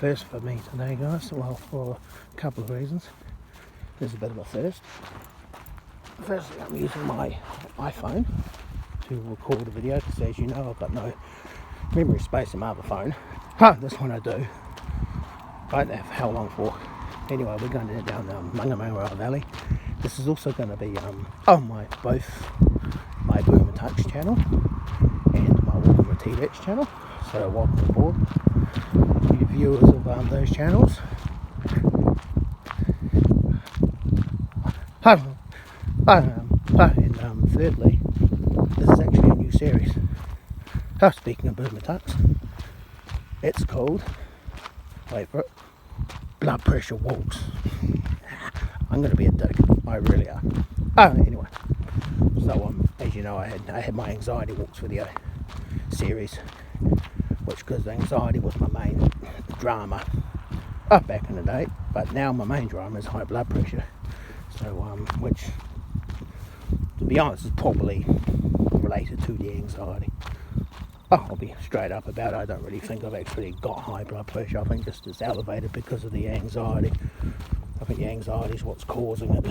first for me today, guys. Well, for a couple of reasons. There's a bit of a first. Firstly, I'm using my iPhone to record a video because, as you know, I've got no memory space in my other phone. This one I do. Don't have how long for. Anyway, we're going down the Mangamara Valley. This is also going to be both my Boom and Touch channel and my Walking with T-Rex channel. So welcome aboard, you viewers of those channels. And thirdly, this is actually a new series. Speaking of Boom and Touch, it's called, wait for it, Blood Pressure Walks. I'm going to be a dick, I really are. Anyway, so as you know, I had my anxiety walks video series, which, because anxiety was my main drama back in the day, but now my main drama is high blood pressure. So which, to be honest, is probably related to the anxiety. I'll be straight up about it. I don't really think I've actually got high blood pressure. I think just it's elevated because of the anxiety. I think the anxiety is what's causing it,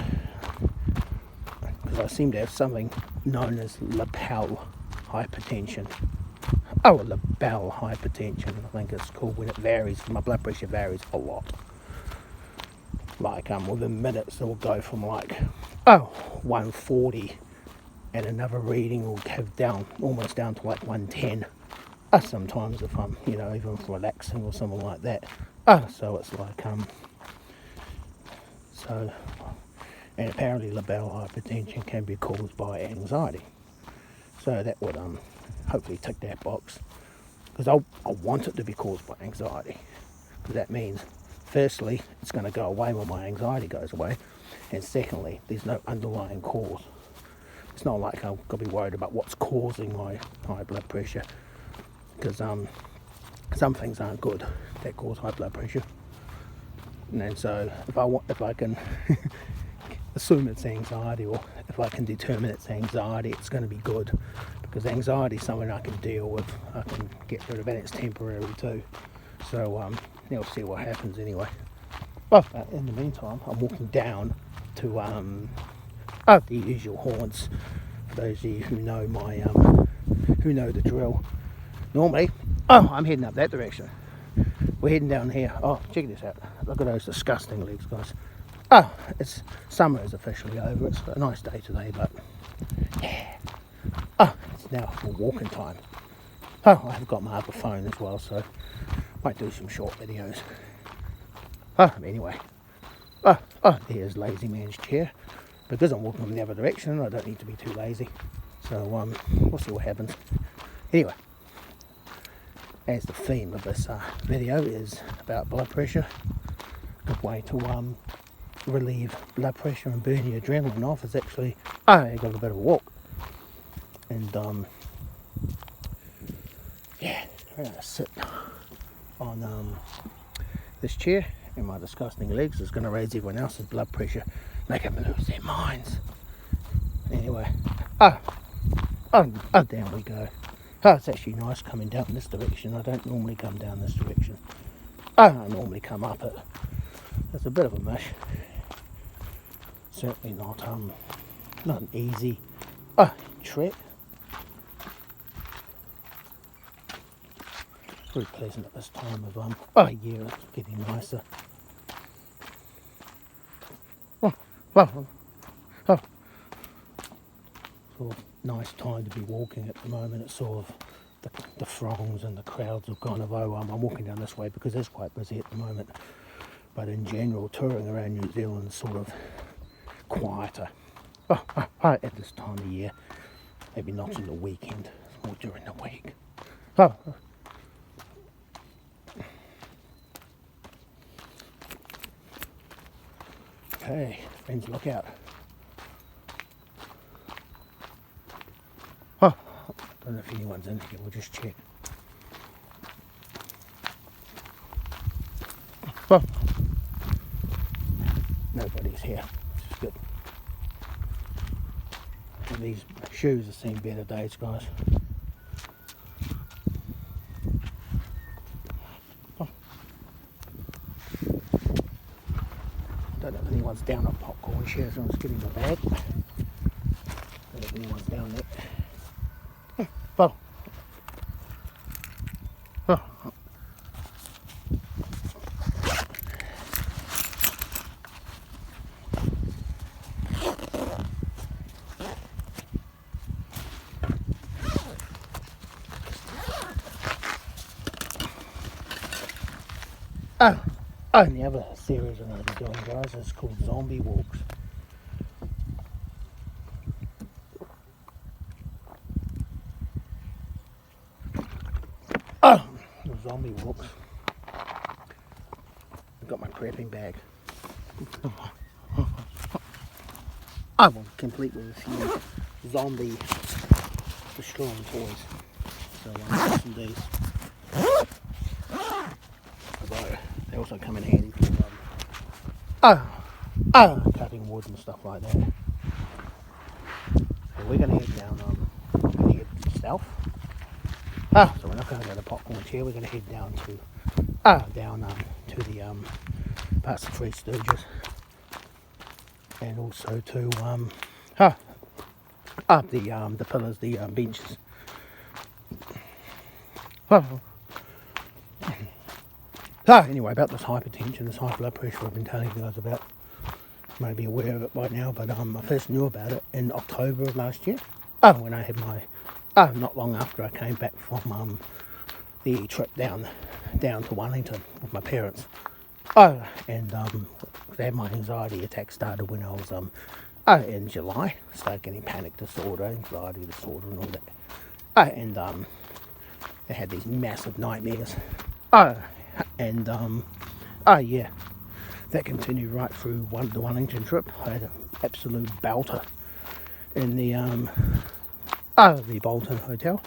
because I seem to have something known as lapel hypertension. Lapel hypertension, I think it's called, when it varies. My blood pressure varies a lot. Like within minutes it will go from like 140, and another reading will have almost down to like 110. Sometimes if I'm even relaxing or something like that. So it's like and apparently lapel hypertension can be caused by anxiety. So that would hopefully tick that box, because I want it to be caused by anxiety, because that means firstly it's going to go away when my anxiety goes away, and secondly there's no underlying cause. It's not like I've got to be worried about what's causing my high blood pressure, because some things aren't good that cause high blood pressure. And so if I can assume it's anxiety, or if I can determine it's anxiety, it's going to be good, because anxiety is something I can deal with. I can get rid of it. It's temporary too. So we'll see what happens anyway. But in the meantime, I'm walking down to the usual haunts. For those of you who know who know the drill. Normally, I'm heading up that direction. We're heading down here. Check this out. Look at those disgusting legs, guys. It's summer is officially over. It's a nice day today, but yeah. It's now full walking time. I've got my other phone as well, so might do some short videos. Anyway. There's Lazy Man's chair. Because I'm walking in the other direction, I don't need to be too lazy. So we'll see what happens. Anyway, as the theme of this video is about blood pressure, a good way to relieve blood pressure and burn your adrenaline off is actually I got a bit of a walk. And I'm going to sit on this chair, and my disgusting legs is going to raise everyone else's blood pressure, make them lose their minds. Anyway, down we go. It's actually nice coming down this direction. I don't normally come down this direction. I normally come up it. It's a bit of a mush. Certainly not an easy trek. Very pleasant at this time of year. It's getting nicer. Sort of nice time to be walking at the moment. It's sort of the throngs and the crowds have gone away. I'm walking down this way because it's quite busy at the moment. But in general, touring around New Zealand is sort of quieter at this time of year. Maybe not in the weekend, it's more during the week. Okay, friends, look out. I don't know if anyone's in here, we'll just check. Nobody's here, which is good. And these shoes have seen better days, guys. down a popcorn share, so I'm just getting the bag. Anyone's down there. Follow. And the other series I'm going to be doing, guys, is called Zombie Walks. The Zombie Walks. I've got my prepping bag. I'm complete with a few zombie destroying toys. So some of these. Although they also come in handy for cutting wood and stuff like that. So we're going to head down, we're going to head south. So we're not going to go to Popcorn Chair. We're going to head down to to the past the Three Stooges, and also to up the pillars, the benches. Anyway, about this hypertension, this high blood pressure I've been telling you guys about. You may be aware of it by now, but I first knew about it in October of last year. When I had my not long after I came back from the trip down to Wellington with my parents. And they had my anxiety attack started when I was in July. Started getting panic disorder, anxiety disorder, and all that. And they had these massive nightmares. And yeah, that continued right through the Wellington trip. I had an absolute belter in the Bolton Hotel,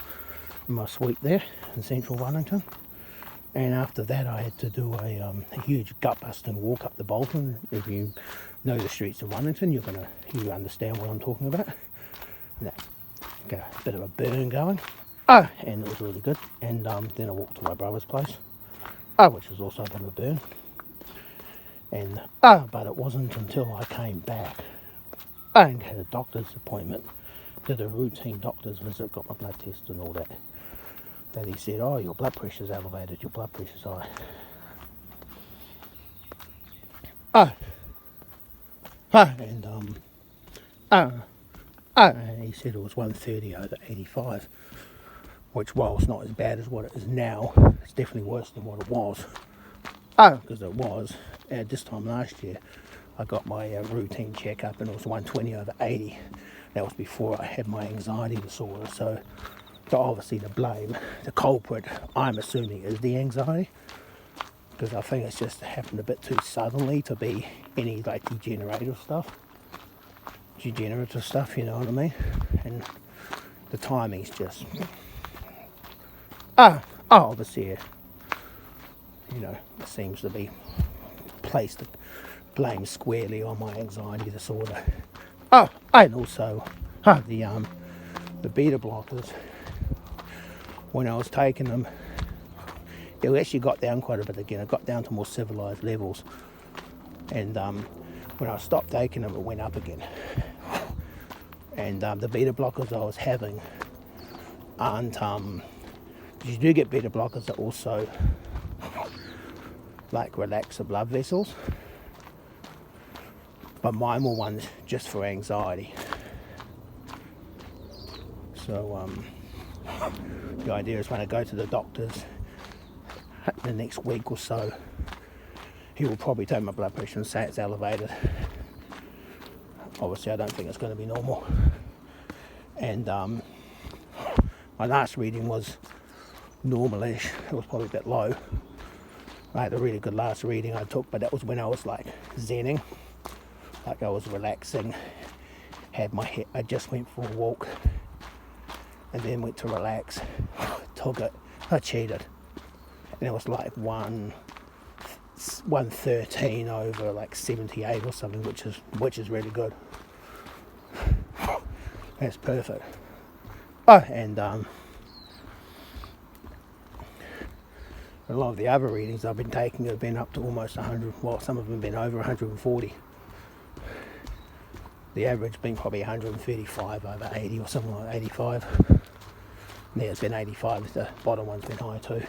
in my suite there in central Wellington. And after that I had to do a huge gut busting walk up the Bolton. If you know the streets of Wellington, you understand what I'm talking about. And that got a bit of a burn going. And it was really good. And then I walked to my brother's place, which was also a bit of a burn. And but it wasn't until I came back and had a doctor's appointment, did a routine doctor's visit, got my blood test and all that, that he said, oh, your blood pressure's elevated, your blood pressure's high. And he said it was 130 over 85, which, while it's not as bad as what it is now, it's definitely worse than what it was. Because it was, at this time last year, I got my routine checkup and it was 120 over 80. That was before I had my anxiety disorder. So obviously the culprit, I'm assuming, is the anxiety. Because I think it's just happened a bit too suddenly to be any like degenerative stuff, you know what I mean? And the timing's just, obviously, it seems to be placed to blame squarely on my anxiety disorder. And also the beta blockers. When I was taking them, it actually got down quite a bit again. It got down to more civilized levels. And when I stopped taking them, it went up again. And the beta blockers I was having aren't, you do get beta blockers that also like relax the blood vessels, but mine were ones just for anxiety. So the idea is when I go to the doctors the next week or so, he will probably take my blood pressure and say it's elevated. Obviously I don't think it's going to be normal. And my last reading was normalish. It was probably a bit low. I had a really good last reading I took, but that was when I was like zenning, like I was relaxing, had my head, I just went for a walk and then went to relax, took it, I cheated, and it was like 113 over like 78 or something, which is really good. That's perfect. And a lot of the other readings I've been taking have been up to almost 100, well, some of them have been over 140. The average been probably 135 over 80 or something like 85. Now it's been 85, the bottom one's been high too.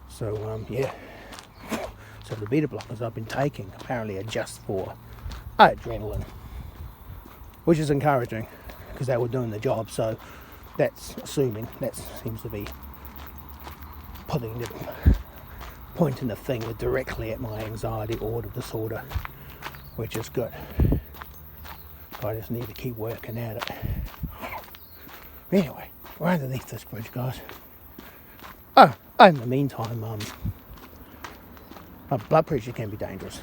So yeah. So the beta blockers I've been taking apparently are just for adrenaline, which is encouraging because they were doing the job. So that's assuming that seems to be pointing the finger directly at my anxiety order disorder, which is good. I just need to keep working at it. Anyway, we're underneath this bridge, guys. Oh, in the meantime, blood pressure can be dangerous.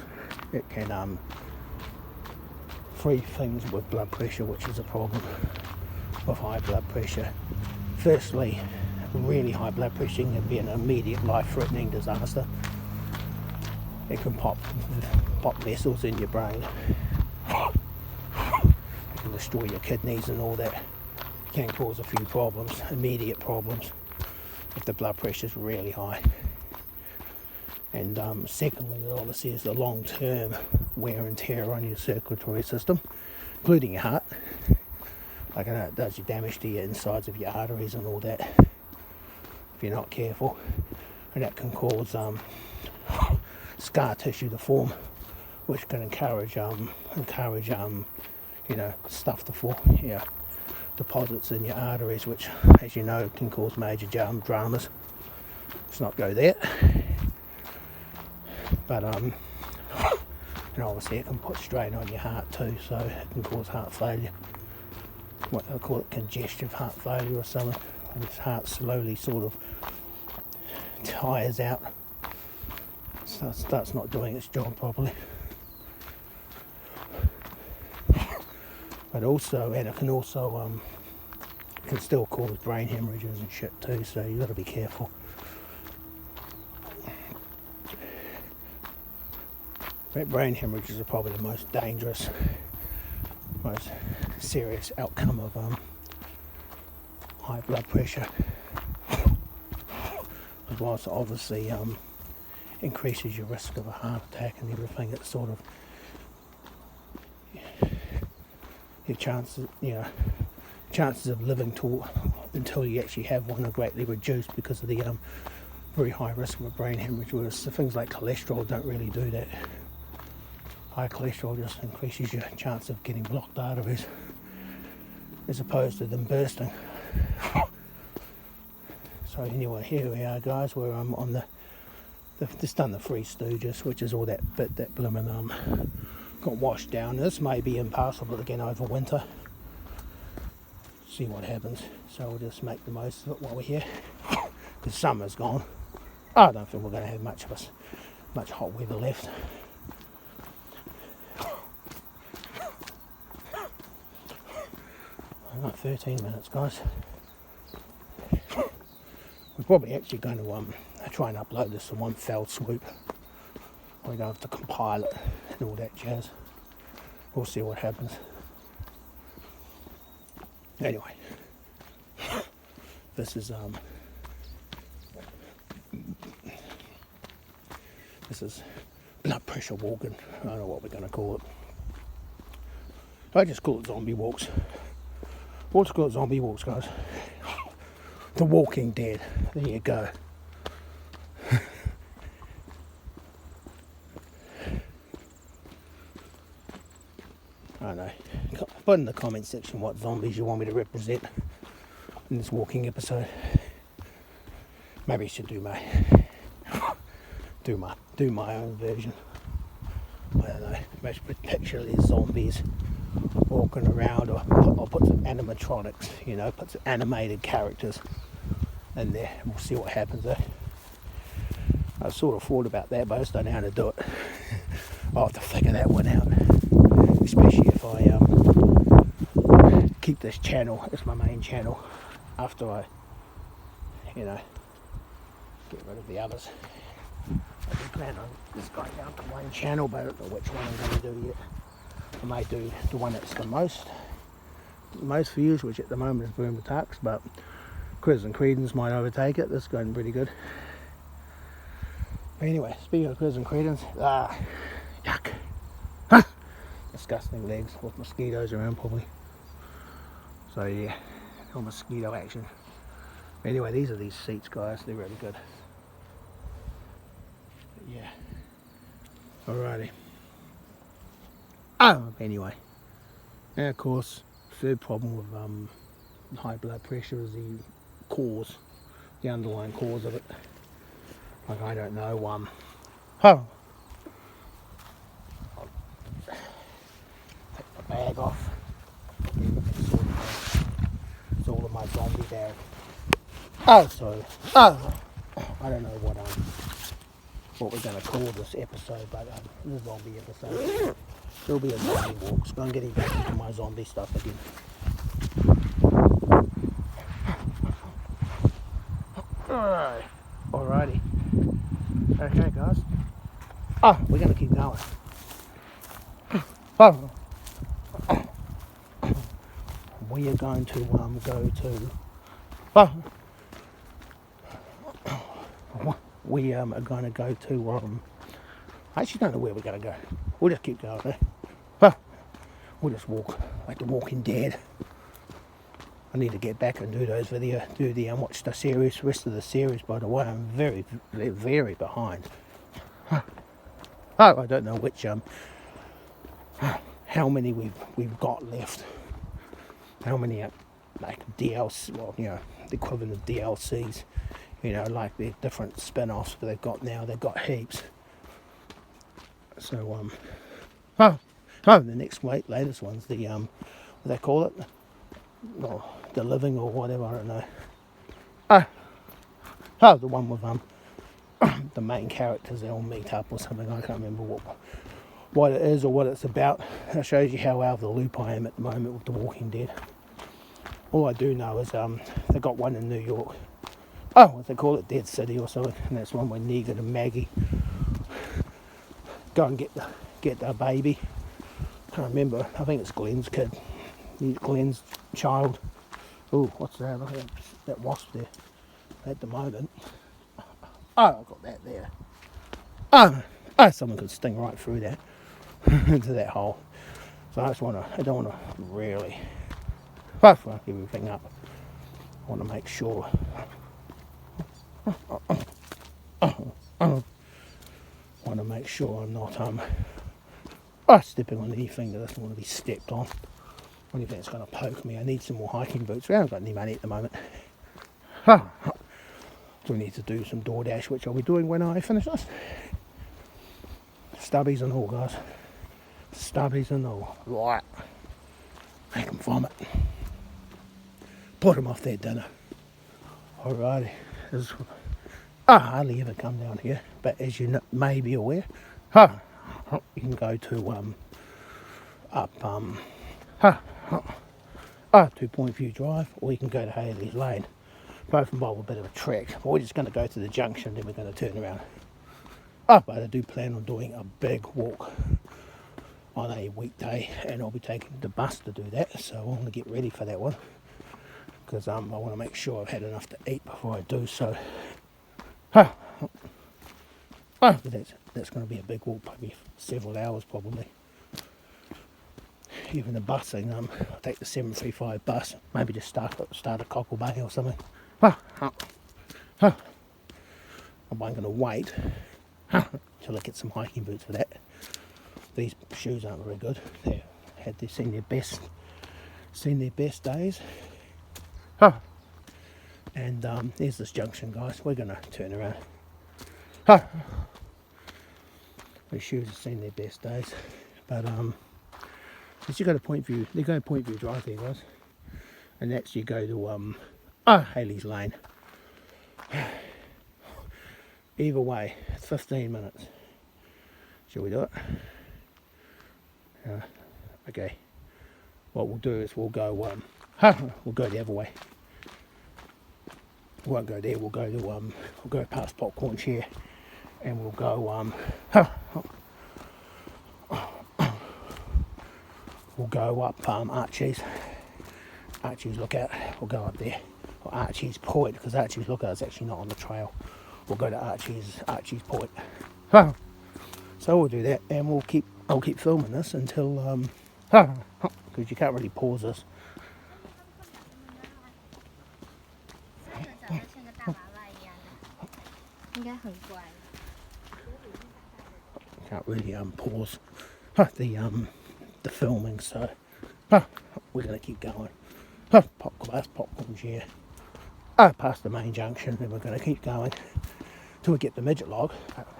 It can three things with blood pressure, which is a problem with high blood pressure. Firstly, really high blood pressure can be an immediate life-threatening disaster. It can pop vessels in your brain. It can destroy your kidneys and all that. It can cause a few problems, immediate problems, if the blood pressure is really high. And secondly, obviously, is the long-term wear and tear on your circulatory system, including your heart. Like I know it does your damage to your insides of your arteries and all that if you're not careful, and that can cause scar tissue to form, which can encourage stuff to form, deposits in your arteries, which, as you know, can cause major dramas. Let's not go there. But and obviously it can put strain on your heart too, so it can cause heart failure. What they call it, congestive heart failure or something, when your heart slowly sort of tires out, starts not doing its job properly. But also, and it can also can still cause brain hemorrhages and shit too, so you got to be careful. But brain hemorrhages are probably the most dangerous, most serious outcome of high blood pressure. As well as obviously increases your risk of a heart attack and everything. It's sort of your chances of living until you actually have one are greatly reduced because of the very high risk of a brain hemorrhage. Whereas things like cholesterol don't really do that. High cholesterol just increases your chance of getting blocked arteries as opposed to them bursting. So anyway, here we are, guys. We're on they've just done the Three Stooges, which is all that bit that blooming got washed down. This may be impassable again over winter. See what happens. So we'll just make the most of it while we're here. Because summer's gone. I don't think we're going to have much hot weather left. I've got 13 minutes, guys. We're probably actually going to try and upload this in one fell swoop. We don't have to compile it and all that jazz. We'll see what happens. Anyway, this is blood pressure walking. I don't know what we're going to call it. I just call it zombie walks. We'll just call it zombie walks, guys. The Walking Dead. There you go. I don't know. Put in the comment section what zombies you want me to represent in this walking episode. Maybe I should do my own version. I don't know. Most particularly zombies walking around, or put some animatronics. Put some animated characters in there. We'll see what happens there. I sort of thought about that, but I just don't know how to do it. I'll have to figure that one out. Especially if I keep this channel as my main channel after I, get rid of the others. I do plan on this guy down to one channel, but I don't know which one I'm going to do yet. I may do the one that's the most views, which at the moment is Boom Tux, but Critters and Credence might overtake it. This is going pretty good. But anyway, speaking of Critters and Credence, yuck. disgusting legs with mosquitoes around probably. So yeah, no mosquito action. Anyway, these are these seats, guys. They're really good. But yeah. Alrighty. Oh, anyway. And of course, third problem with high blood pressure is the cause, the underlying cause of it. Like, I don't know. Oh, I'll take the bag off. It's all of my zombie bag. I don't know what we're going to call this episode, but the zombie episode. There'll be a zombie walk, so I'm getting back into my zombie stuff again. Alrighty. Okay, guys. We're going to keep going. We are going to go to. We are going to go to. I actually don't know where we're going to go. We'll just keep going. We'll just walk like The Walking Dead. I need to get back and do those videos, watch the series, rest of the series. By the way, I'm very, very, very behind. I don't know which how many we've got left. How many like DLC, well, the equivalent of DLCs. Like the different spin-offs that they've got now. They've got heaps. So the next latest one's the what do they call it? Well, The Living or whatever, I don't know. The one with the main characters, they all meet up or something. I can't remember what it is or what it's about. It shows you how out of the loop I am at the moment with The Walking Dead. All I do know is they got one in New York. What they call it, Dead City or something, and that's one where Negan and Maggie go and get the baby. Can't remember. I think it's Glenn's kid. Glenn's child. Oh, what's that? Look at that wasp there. At the moment. I got that there. Someone could sting right through that into that hole. So I don't want to really fuck everything up. I want to make sure. Want to make sure I'm not stepping on anything that doesn't want to be stepped on. Anything that's going to poke me. I need some more hiking boots. We haven't got any money at the moment. So we need to do some DoorDash, which I'll be doing when I finish this. Stubbies and all, guys. Stubbies and all. Right. Make them vomit. Put them off their dinner. Alrighty. I hardly ever come down here, but as you may be aware, you can go to to Point View Drive, or you can go to Haley's Lane. Both involve a bit of a trek. But we're just going to go to the junction, then we're going to turn around. But I do plan on doing a big walk on a weekday, and I'll be taking the bus to do that, so I want to get ready for that one, because I want to make sure I've had enough to eat before I do so. But that's going to be a big walk, probably several hours probably. Even the busing, I'll take the 735 bus, maybe just start at Cockle Bay or something. I wasn't going to wait till I get some hiking boots for that. These shoes aren't very good. They've seen their best days. And there's this junction, guys. We're going to turn around. These shoes have seen their best days, but as you go to Point View, they go to Point View Drive there, guys, and that's you go to Haley's Lane. Either way, it's 15 minutes. Shall we do it? Okay. What we'll do is we'll go the other way. We won't go there. We'll go past Popcorn Chair, and we'll go we'll go up Archie's Lookout. We'll go up there, or Archie's Point, because Archie's Lookout is actually not on the trail. We'll go to Archie's Point. So we'll do that, and we'll keep I'll keep filming this until because you can't really pause this. 它的长得像个大娃娃一样的，应该很乖。 Can't really pause the filming, so we're going to keep going. Popcorn's here. Past the main junction, then we're going to keep going till we get the midget log.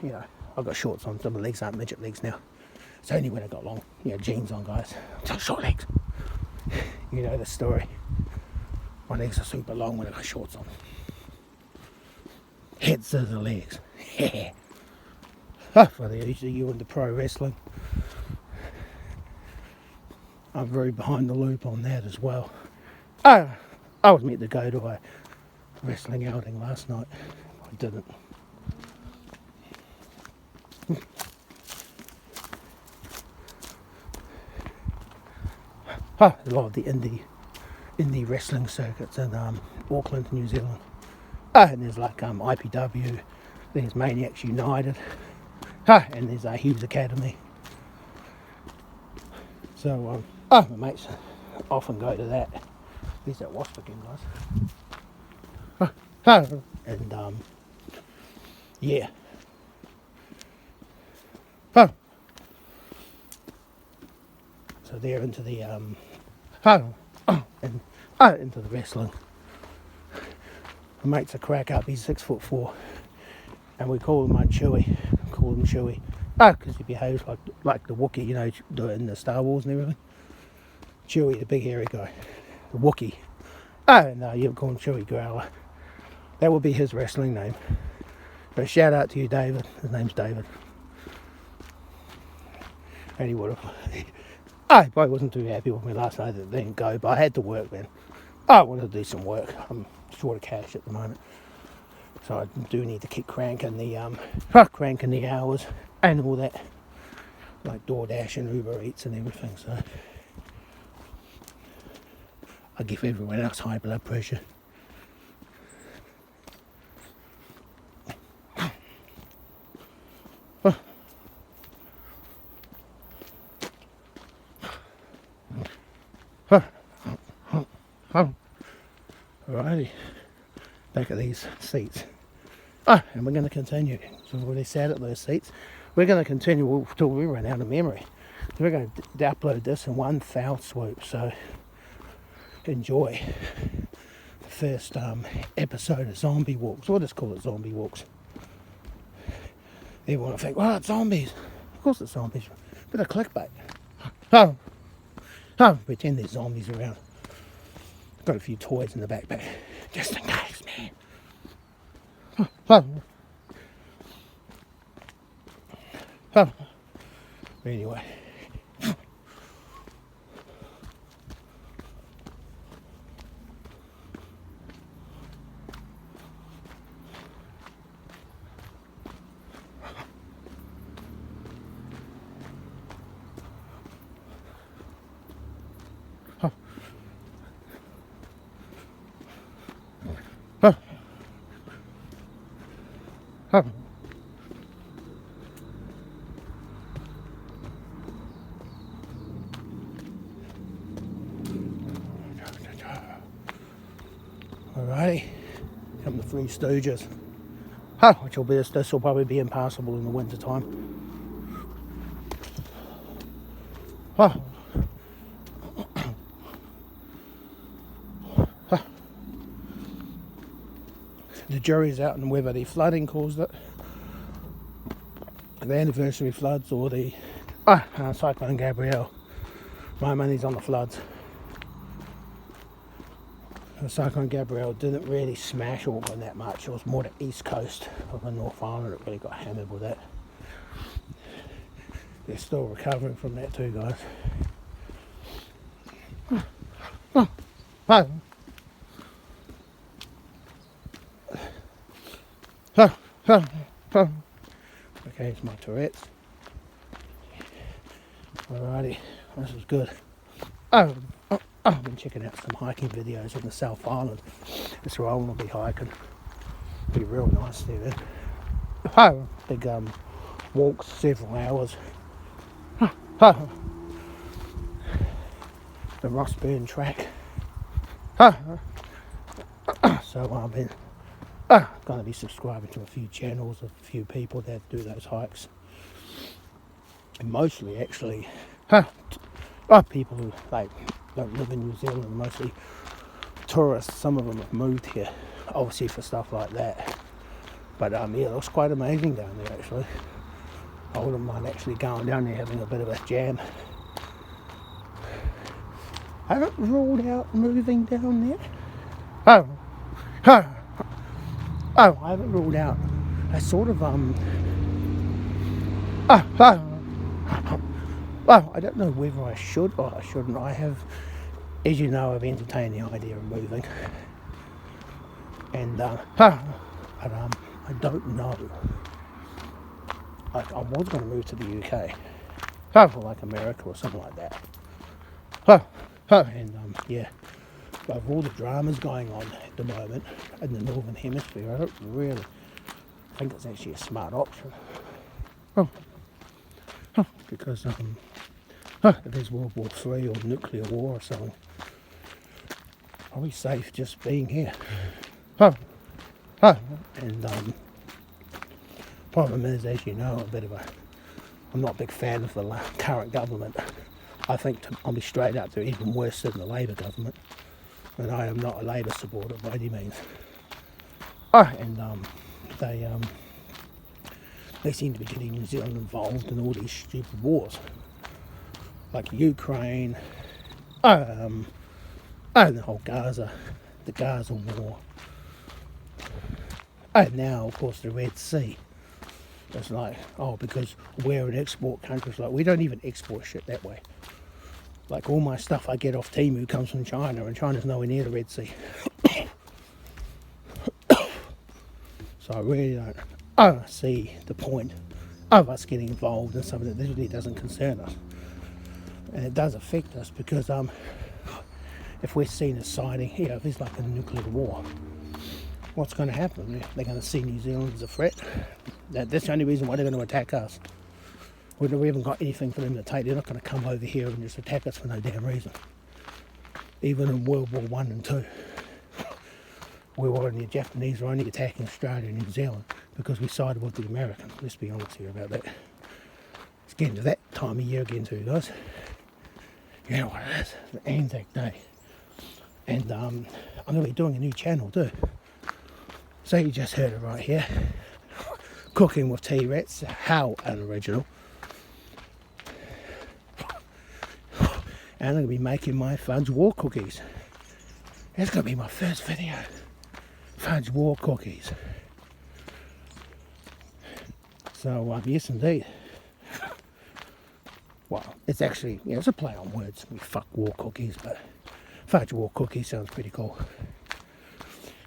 You know, I've got shorts on, so my legs aren't midget legs now. It's only when I got long, jeans on, guys. Short legs. You know the story. My legs are super long when I got shorts on. Head scissor legs. For those of you into pro wrestling, I'm very behind the loop on that as well. I was meant to go to a wrestling outing last night. I didn't. A lot of the indie wrestling circuits in Auckland, New Zealand. And there's like IPW, there's Maniacs United, and there's Hughes Academy. So my mates often go to that. There's that wasp again, guys. And yeah. So they're into the into the wrestling. My mate's a crack up. He's 6'4", and we call him Chewie. Call him Chewie. Because he behaves like the Wookiee, you know, in the Star Wars and everything. Chewie, the big hairy guy, the Wookiee. No, you call him Chewie Growler. That would be his wrestling name. But shout out to you, David. His name's David. And he would have. I probably wasn't too happy with me last night that it didn't go, but I had to work then. I wanted to do some work. I'm short of cash at the moment, so I do need to keep cranking the hours and all that, like DoorDash and Uber Eats and everything. So I give everyone else high blood pressure. Alrighty, back at these seats. And we're going to continue. So we're really sad at those seats. We're going to continue until we run out of memory. So we're going to upload this in one foul swoop. So enjoy the first episode of Zombie Walks. We'll just call it Zombie Walks. Everyone will think, well, it's zombies. Of course it's zombies. Bit of clickbait. Pretend there's zombies around. Got a few toys in the backpack, just in case, man. Anyway. Alrighty, come the Three Stooges. Which will be this will probably be impassable in the winter time. The jury's out on whether the flooding caused it, the anniversary floods, or the Cyclone Gabrielle. My money's on the floods. The Cyclone Gabrielle didn't really smash Auckland that much. It was more the east coast of the North Island that really got hammered with that. They're still recovering from that too, guys. Okay, it's my Tourette's. Alrighty, this is good. I've been checking out some hiking videos on the South Island. That's where I want to be hiking. Be real nice there. Big walks, several hours. Oh, the Rossburn track. Oh, so I've been going to be subscribing to a few channels of a few people that do those hikes. And mostly actually people who like don't live in New Zealand, mostly tourists. Some of them have moved here obviously for stuff like that, but yeah, it looks quite amazing down there actually. I wouldn't mind actually going down there having a bit of a jam. I haven't ruled out moving down there. I haven't ruled out a sort of well, I don't know whether I should or I shouldn't. I have, as you know, I've entertained the idea of moving, and but I don't know. I was going to move to the UK, like America or something like that. And yeah, but with all the dramas going on at the moment in the Northern Hemisphere, I don't really think it's actually a smart option. Because if there's World War III or nuclear war or something, probably safe just being here. And problem is, as you know, I'm not a big fan of the current government. I think, I'll be straight up, they're even worse than the Labour government. And I am not a Labour supporter by any means. And they seem to be getting New Zealand involved in all these stupid wars, like Ukraine, and the whole the Gaza war, and now of course the Red Sea. It's like, because we're an export country. It's like, we don't even export shit that way. Like, all my stuff I get off Temu comes from China, and China's nowhere near the Red Sea. So I really don't see the point of us getting involved in something that really doesn't concern us. And it does affect us because if we're seen as siding, if there's like a nuclear war, what's going to happen? They're going to see New Zealand as a threat. That's the only reason why they're going to attack us. We haven't got anything for them to take. They're not going to come over here and just attack us for no damn reason. Even in World War I and II, the Japanese were only attacking Australia and New Zealand because we sided with the Americans. Let's be honest here about that. It's getting to that time of year again too, guys. You know what it is? The Anzac Day. And I'm going to be doing a new channel too. So you just heard it right here. Cooking with T-Rats, how unoriginal. And I'm going to be making my fudge war cookies. That's going to be my first video. Fudge war cookies. So, yes indeed. Well, it's actually, it's a play on words. We fuck war cookies, but fudge war cookies sounds pretty cool.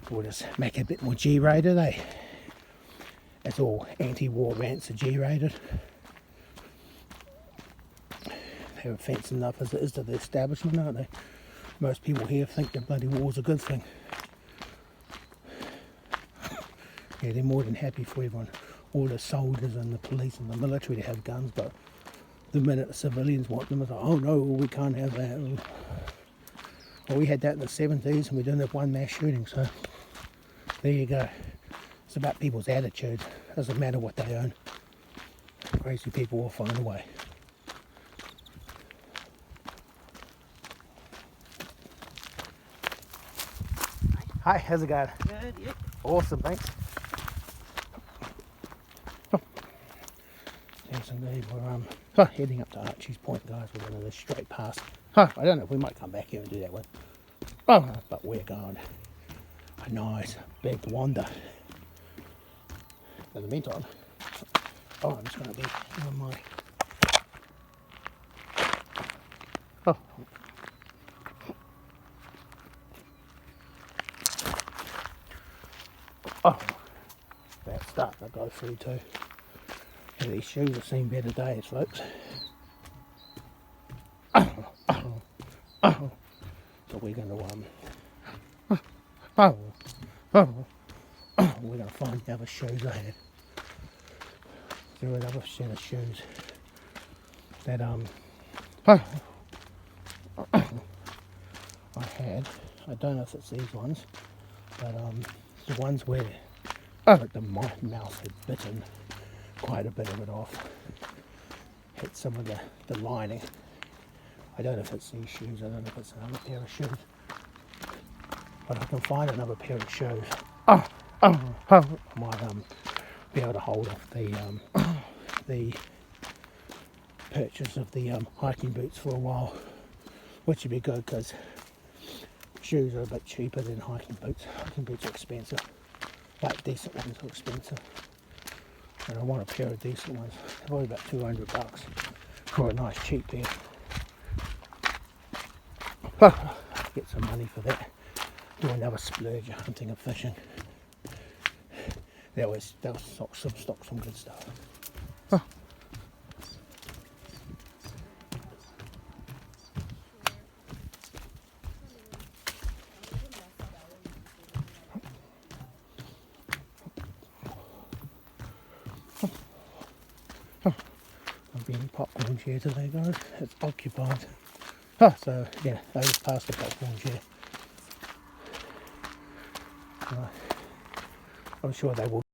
We'll just make it a bit more G-rated, eh? It's all anti-war rants are G-rated. They're offensive enough as it is to the establishment, aren't they? Most people here think that bloody war's a good thing. Yeah, they're more than happy for everyone, all the soldiers and the police and the military to have guns, but the minute the civilians want them, it's like, oh no, we can't have that. Well, we had that in the 70s and we didn't have one mass shooting, so there you go. It's about people's attitude. Doesn't matter what they own. Crazy people will find a way. Hi, how's it going? Good, yep. Awesome, thanks. Yes, indeed. We're heading up to Archie's Point, guys. We're going to go straight past. I don't know if we might come back here and do that one. But we're going a nice big wander. In the meantime, I'm just going to be on my. That's starting to go through too. Yeah, these shoes have seen better days, folks. So we're going to we're going to find the other shoes I had. There were another set of shoes that I don't know if it's these ones, but the ones where the mouse had bitten quite a bit of it off, hit some of the lining. I don't know if it's these shoes, I don't know if it's another pair of shoes, but I can find another pair of shoes. I might be able to hold off the purchase of the hiking boots for a while, which would be good because shoes are a bit cheaper than hiking boots. Hiking boots are expensive, like decent ones are expensive, and I want a pair of decent ones. They're probably about $200 for a nice cheap pair. Get some money for that. Do another splurge of hunting and fishing. They'll stock some good stuff. I've been popcorn chair today, guys. It's occupied. So yeah, I just passed the popcorn chair. I'm sure they will